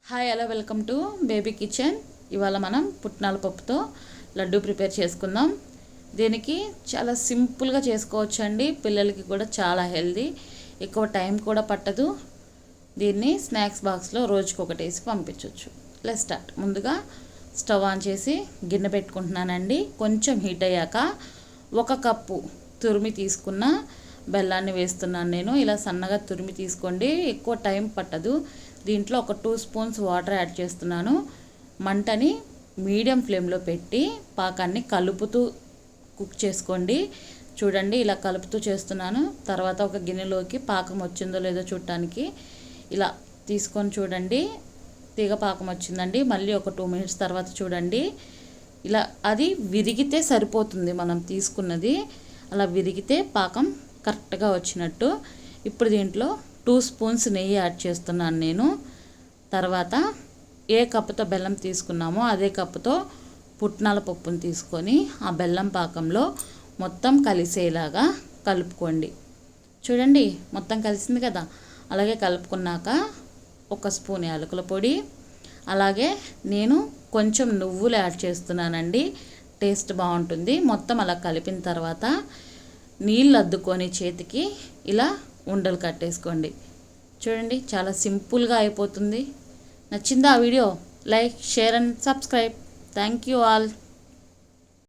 Hi hello welcome to baby kitchen. ఇవాళ మనం పుట్నాల పప్పుతో లడ్డు ప్రిపేర్ చేసుకుందాం. దీనికి చాలా సింపుల్గా చేసుకోవచ్చు అండి. పిల్లలకి కూడా చాలా హెల్దీ, ఎక్కువ టైం కూడా పట్టదు. దీన్ని స్నాక్స్ బాక్స్లో రోజుకి ఒకటి వేసి పంపించవచ్చు. Let's start. ముందుగా స్టవ్ ఆన్ చేసి గిన్నె పెట్టుకుంటున్నానండి. కొంచెం హీట్ అయ్యాక 1 కప్పు తురిమి తీసుకున్న బెల్లాన్ని వేస్తున్నాను నేను. ఇలా సన్నగా తురిమి తీసుకోండి, ఎక్కువ టైం పట్టదు. దీంట్లో ఒక 2 స్పూన్స్ వాటర్ యాడ్ చేస్తున్నాను. మంటని మీడియం ఫ్లేమ్లో పెట్టి పాకాన్ని కలుపుతూ కుక్ చేసుకోండి. చూడండి, ఇలా కలుపుతూ చేస్తున్నాను. తర్వాత ఒక గిన్నెలోకి పాకం వచ్చిందో లేదో చూడటానికి ఇలా తీసుకొని చూడండి. తీగ పాకం వచ్చిందండి. మళ్ళీ ఒక 2 మినిట్స్ తర్వాత చూడండి. ఇలా అది విరిగితే సరిపోతుంది. మనం తీసుకున్నది అలా విరిగితే పాకం కరెక్ట్గా వచ్చినట్టు. ఇప్పుడు దీంట్లో 2 స్పూన్స్ నెయ్యి యాడ్ చేస్తున్నాను నేను. తర్వాత ఏ కప్పుతో బెల్లం తీసుకున్నామో అదే కప్పుతో పుట్నాల పప్పును తీసుకొని ఆ బెల్లం పాకంలో మొత్తం కలిసేలాగా కలుపుకోండి. చూడండి, మొత్తం కలిసింది కదా. అలాగే కలుపుకున్నాక 1 స్పూన్ యాలకుల పొడి, అలాగే నేను కొంచెం నువ్వులు యాడ్ చేస్తున్నానండి. టేస్ట్ బాగుంటుంది. మొత్తం అలా కలిపిన తర్వాత నీళ్ళు అద్దుకొని చేతికి ఇలా ఉండలు కట్టేసుకోండి. చూడండి, చాలా సింపుల్గా అయిపోతుంది. నచ్చిందా ఆ video? Like, share and subscribe. Thank you all.